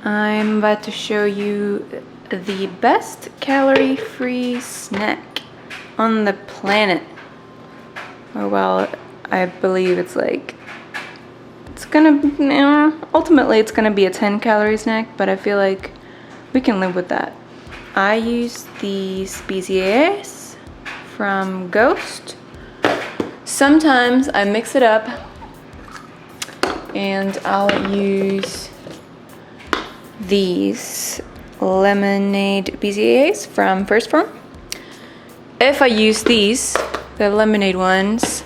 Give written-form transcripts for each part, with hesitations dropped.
I'm about to show you the best calorie-free snack on the planet. Or well, I believe it's like, ultimately it's gonna be a 10 calorie snack, but I feel like we can live with that. I use these BCAAs from Ghost. Sometimes I mix it up and I'll use these lemonade BCAAs from First Form. If I use these, the lemonade ones,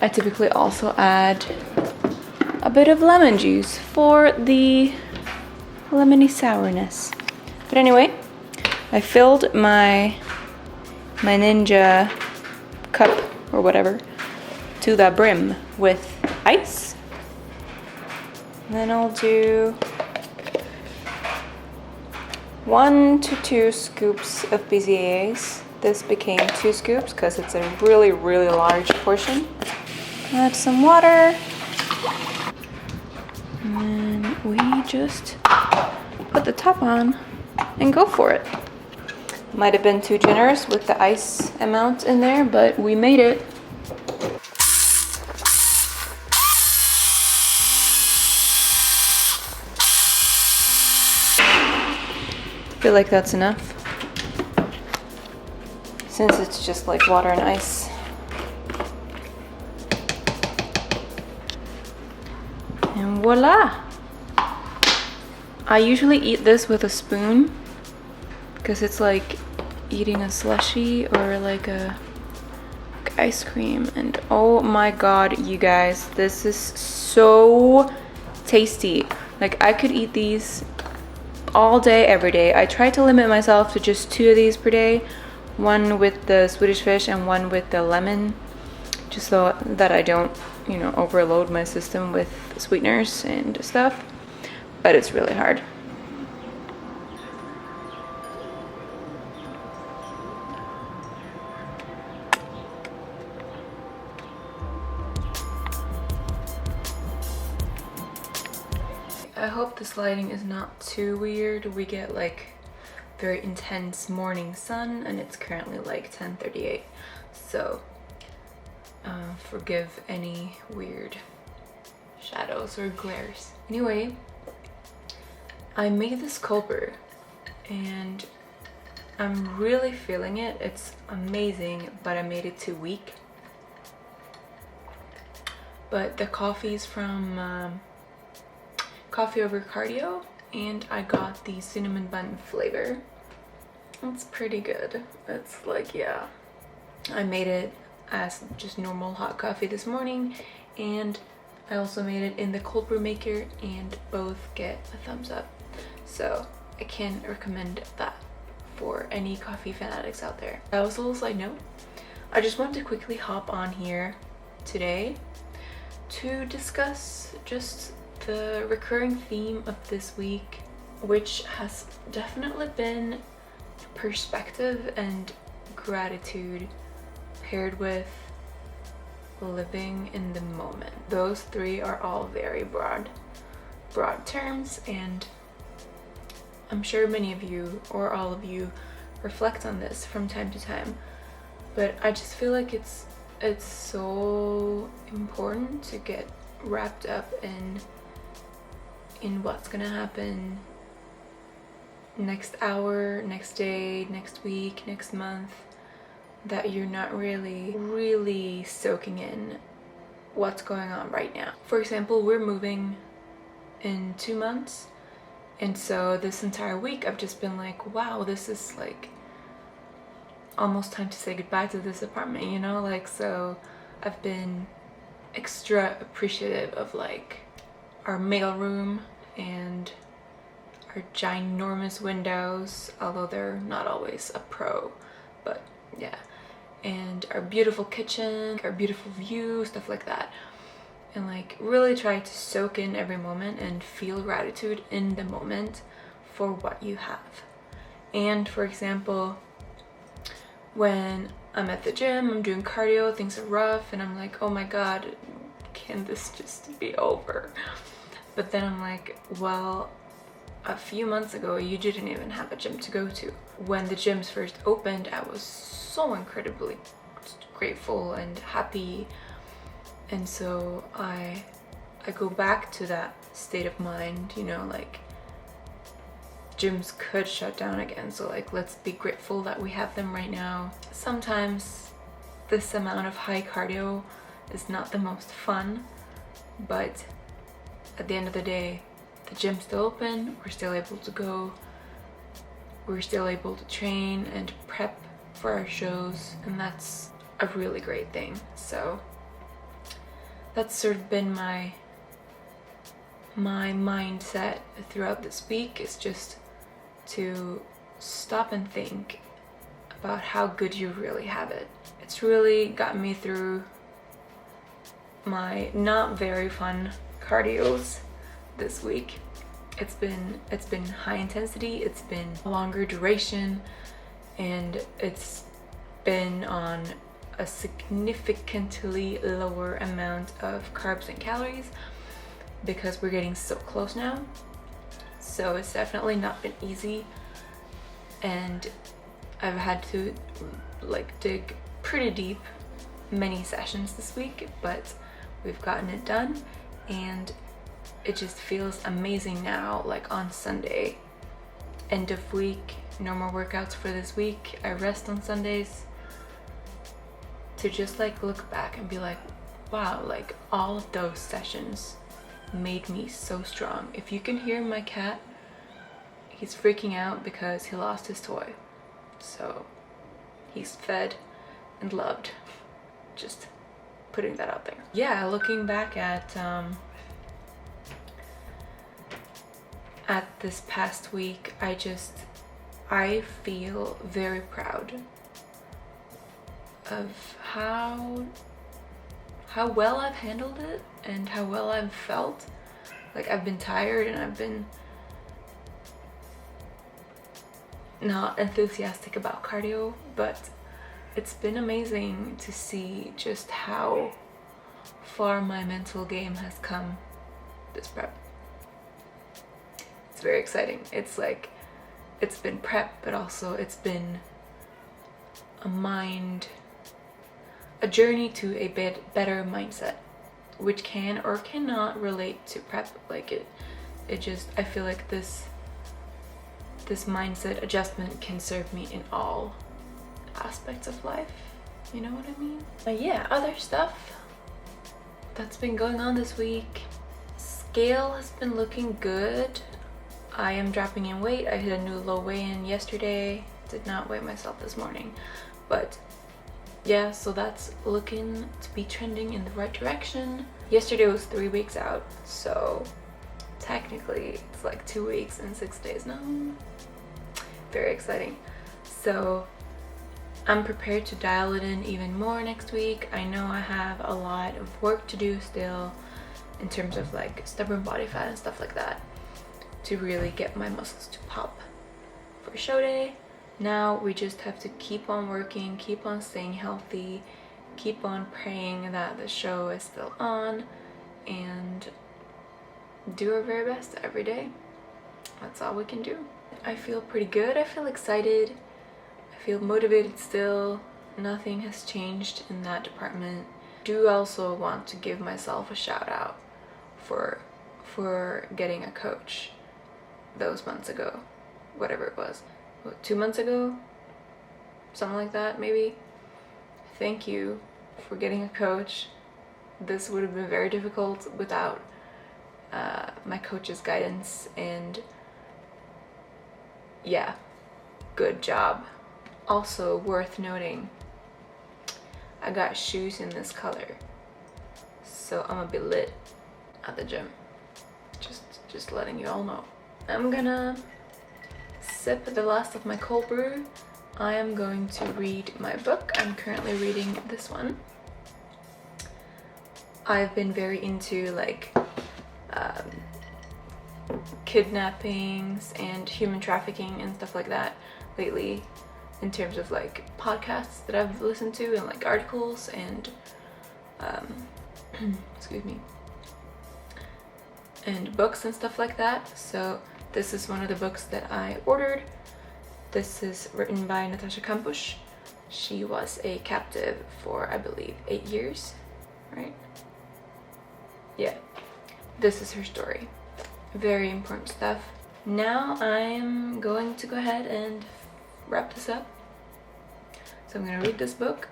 I typically also add a bit of lemon juice for the lemony sourness. But anyway, I filled my Ninja cup or whatever to the brim with ice. And then I'll do 1 to 2 scoops of BCAAs. This became 2 scoops because it's a really large portion. Add some water. And then we just put the top on and go for it. Might have been too generous with the ice amount in there, but we made it. I feel like that's enough, since it's just like water and ice. And voila! I usually eat this with a spoon because it's like eating a slushie or like ice cream. And oh my god, you guys, this is so tasty. Like, I could eat these all day, every day. I try to limit myself to just 2 of these per day, one with the Swedish fish and one with the lemon, just so that I don't, overload my system with sweeteners and stuff. But it's really hard. I hope this lighting is not too weird. We get like very intense morning sun and it's currently like 10:38, so forgive any weird shadows or glares. Anyway, I made this cold brew and I'm really feeling it. It's amazing, but I made it too weak. But the coffee's from Coffee Over Cardio, and I got the cinnamon bun flavor. It's pretty good. It's like, yeah. I made it as just normal hot coffee this morning, and I also made it in the cold brew maker, and both get a thumbs up. So I can recommend that for any coffee fanatics out there. That was a little side note. I just wanted to quickly hop on here today to discuss just the recurring theme of this week, which has definitely been perspective and gratitude paired with living in the moment. Those 3 are all very broad terms, and I'm sure many of you or all of you reflect on this from time to time, but I just feel like it's so important to get wrapped up in what's gonna happen next hour, next day, next week, next month, that you're not really soaking in what's going on right now. For example, we're moving in 2 months, and so this entire week I've just been like, wow, this is like almost time to say goodbye to this apartment, like, so I've been extra appreciative of like our mailroom and our ginormous windows, although they're not always a pro, but yeah, and our beautiful kitchen, our beautiful view, stuff like that. And like really try to soak in every moment and feel gratitude in the moment for what you have. And for example, when I'm at the gym, I'm doing cardio, things are rough, and I'm like, oh my god, can this just be over? But then I'm like, well, a few months ago, you didn't even have a gym to go to. When the gyms first opened, I was so incredibly grateful and happy. And so I go back to that state of mind, you know, like gyms could shut down again. So like, let's be grateful that we have them right now. Sometimes this amount of high cardio is not the most fun, but at the end of the day, the gym's still open, we're still able to go, we're still able to train and prep for our shows, and that's a really great thing. So that's sort of been my mindset throughout this week, is just to stop and think about how good you really have it. It's really gotten me through my not very fun cardios this week. It's been high intensity, it's been longer duration, and it's been on a significantly lower amount of carbs and calories because we're getting so close now. So it's definitely not been easy, and I've had to like dig pretty deep many sessions this week, but we've gotten it done, and it just feels amazing now. Like on Sunday, end of week, no more workouts for this week, I rest on Sundays, to just like look back and be like, wow, like all of those sessions made me so strong. If you can hear my cat, he's freaking out because he lost his toy, so he's fed and loved. Just putting that out there. Yeah, looking back at this past week, I feel very proud of how well I've handled it and how well I've felt. Like, I've been tired and I've been not enthusiastic about cardio, but it's been amazing to see just how far my mental game has come this prep. It's very exciting. It's like, it's been prep, but also it's been a journey to a bit better mindset, which can or cannot relate to prep. Like it just, I feel like this mindset adjustment can serve me in all aspects of life, you know what I mean? But yeah, other stuff that's been going on this week. Scale has been looking good. I am dropping in weight. I hit a new low weigh-in yesterday. Did not weigh myself this morning, but yeah, so that's looking to be trending in the right direction. Yesterday was 3 weeks out, so technically it's like 2 weeks and 6 days now. Very exciting. So I'm prepared to dial it in even more next week. I know I have a lot of work to do still in terms of like stubborn body fat and stuff like that to really get my muscles to pop for show day. Now we just have to keep on working, keep on staying healthy, keep on praying that the show is still on, and do our very best every day. That's all we can do. I feel pretty good. I feel excited. I feel motivated still. Nothing has changed in that department. Do also want to give myself a shout out for getting a coach those months ago, whatever it was. What, 2 months ago? Something like that, maybe? Thank you for getting a coach. This would have been very difficult without my coach's guidance, and yeah, good job. Also worth noting, I got shoes in this color, so I'm gonna be lit at the gym. Just letting you all know. I'm gonna sip the last of my cold brew. I am going to read my book. I'm currently reading this one. I've been very into like kidnappings and human trafficking and stuff like that lately, in terms of like podcasts that I've listened to and like articles and excuse me, and books and stuff like that. So This is one of the books that I ordered. This is written by Natasha Kampusch. She was a captive for, I believe, 8 years, right? Yeah. This is her story. Very important stuff. Now I'm going to go ahead and wrap this up. So I'm going to read this book,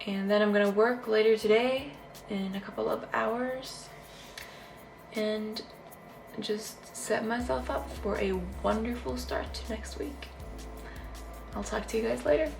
and then I'm going to work later today in a couple of hours and just set myself up for a wonderful start to next week. I'll talk to you guys later.